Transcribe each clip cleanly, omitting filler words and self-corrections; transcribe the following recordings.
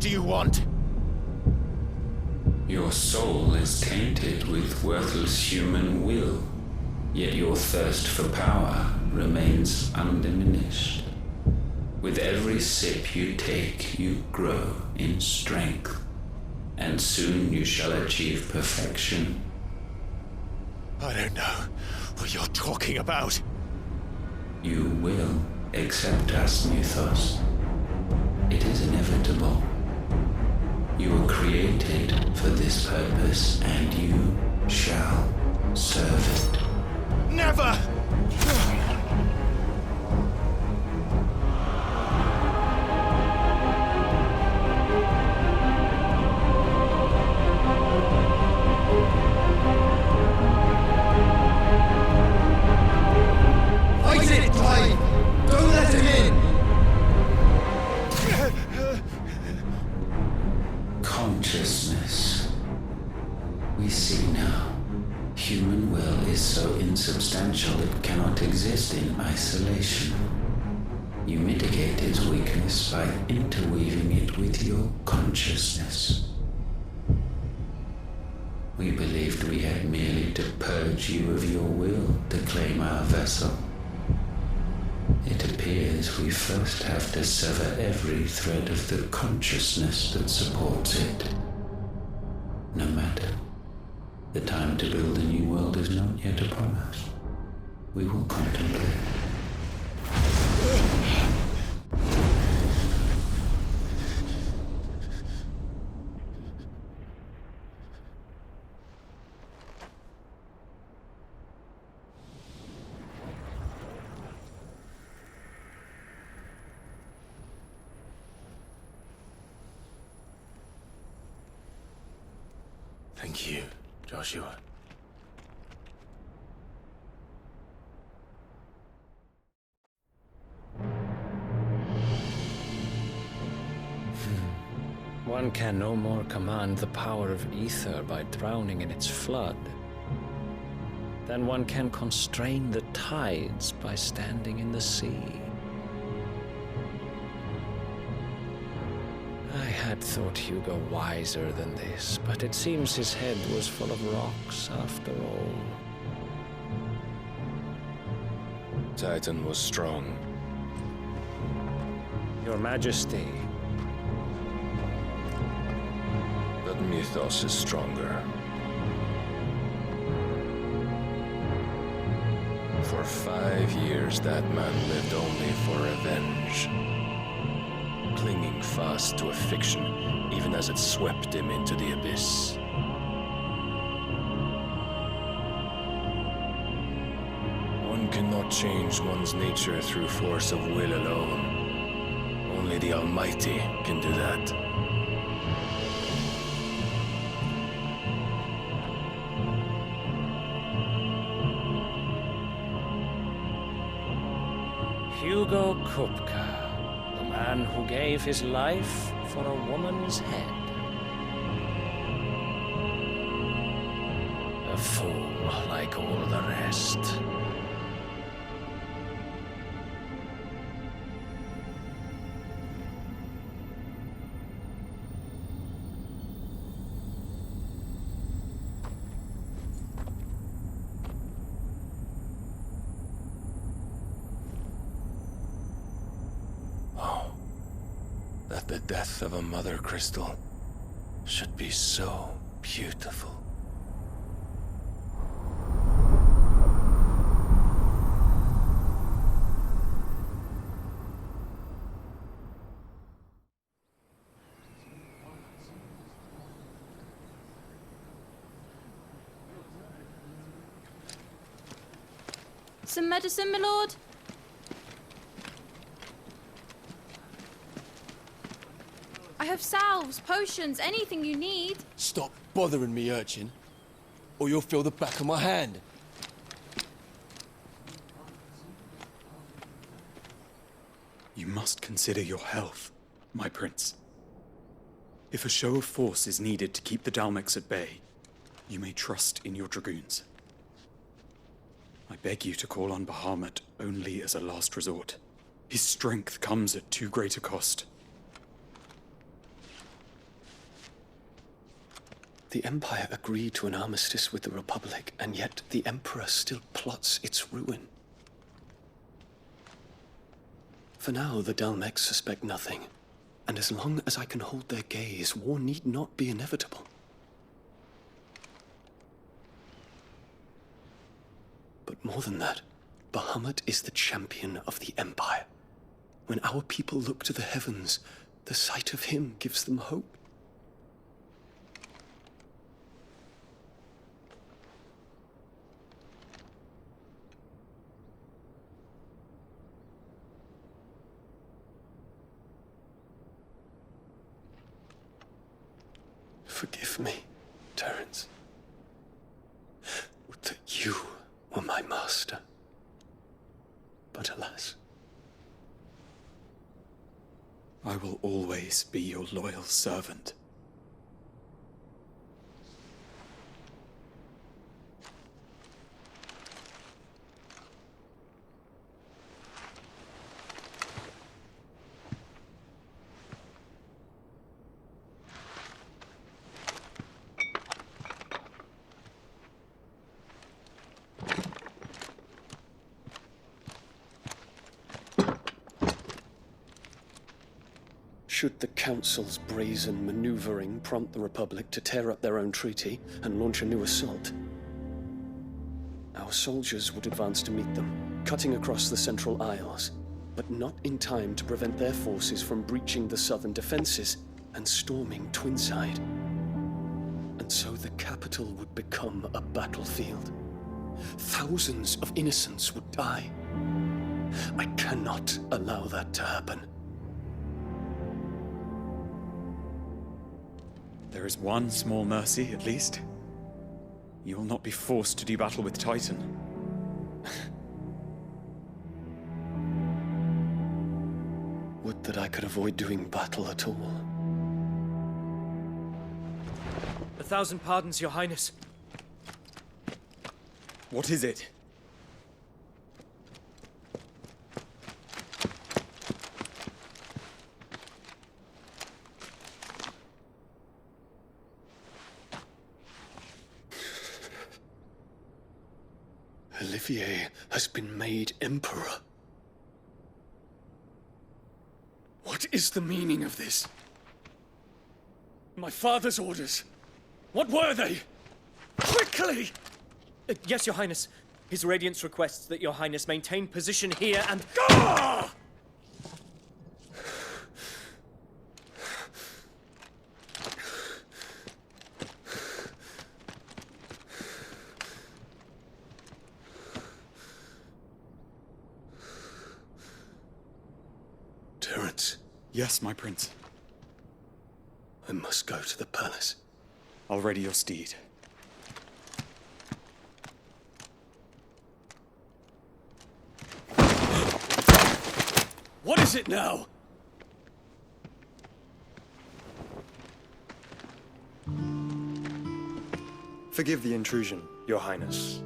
do you want? Your soul is tainted with worthless human will, yet your thirst for power remains undiminished. With every sip you take, you grow in strength, and soon you shall achieve perfection. I don't know what you're talking about. You will accept us, Mythos. It is inevitable. You were created for this purpose, and you shall serve it. Never! Fight it, Clive! Don't let him in! Consciousness. We see now. Human will is so insubstantial it cannot exist in isolation. You mitigate its weakness by interweaving it with your consciousness. We believed we had merely to purge you of your will to claim our vessel. It appears we first have to sever every thread of the consciousness that supports it. No matter. The time to build a new world is not yet upon us. We will contemplate. Thank you, Joshua. One can no more command the power of ether by drowning in its flood than one can constrain the tides by standing in the sea. I had thought Hugo wiser than this, but it seems his head was full of rocks after all. Titan was strong. Your Majesty. But Mythos is stronger. For 5 years that man lived only for revenge. Clinging fast to a fiction, even as it swept him into the abyss. One cannot change one's nature through force of will alone. Only the Almighty can do that. Hugo Kupka, the man who gave his life for a woman's head. A fool like all the rest. That the death of a mother crystal should be so beautiful. Some medicine, my lord? I have salves, potions, anything you need. Stop bothering me, urchin, or you'll feel the back of my hand. You must consider your health, my prince. If a show of force is needed to keep the Dalmex at bay, you may trust in your dragoons. I beg you to call on Bahamut only as a last resort. His strength comes at too great a cost. The Empire agreed to an armistice with the Republic, and yet the Emperor still plots its ruin. For now, the Dalmex suspect nothing, and as long as I can hold their gaze, war need not be inevitable. But more than that, Bahamut is the champion of the Empire. When our people look to the heavens, the sight of him gives them hope. Forgive me, Terence. Would that you were my master. But alas. I will always be your loyal servant. Should the Council's brazen maneuvering prompt the Republic to tear up their own treaty and launch a new assault, our soldiers would advance to meet them, cutting across the Central Isles, but not in time to prevent their forces from breaching the southern defenses and storming Twinside. And so the capital would become a battlefield. Thousands of innocents would die. I cannot allow that to happen. There is one small mercy, at least. You will not be forced to do battle with Titan. Would that I could avoid doing battle at all. 1,000 pardons, Your Highness. What is it? Olivier has been made Emperor. What is the meaning of this? My father's orders. What were they? Quickly! Yes, Your Highness. His Radiance requests that Your Highness maintain position here and... Ah! Terence. Yes, my prince. I must go to the palace. I'll ready your steed. What is it now? Forgive the intrusion, Your Highness.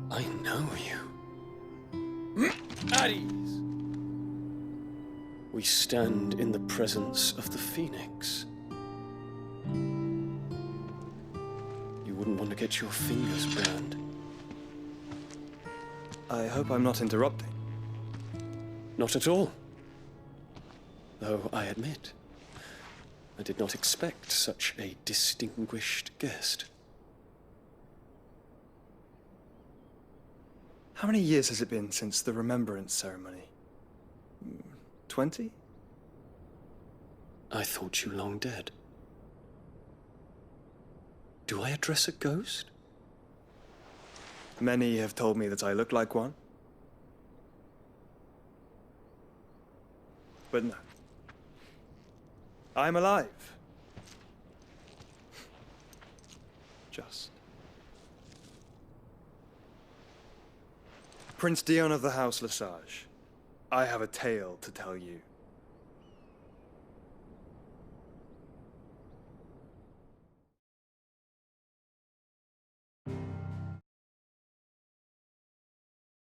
I know you. At ease. We stand in the presence of the Phoenix. You wouldn't want to get your fingers burned. I hope I'm not interrupting. Not at all. Though I admit, I did not expect such a distinguished guest. How many years has it been since the Remembrance ceremony? 20? I thought you long dead. Do I address a ghost? Many have told me that I look like one. But no. I'm alive. Just. Prince Dion of the House Lesage, I have a tale to tell you.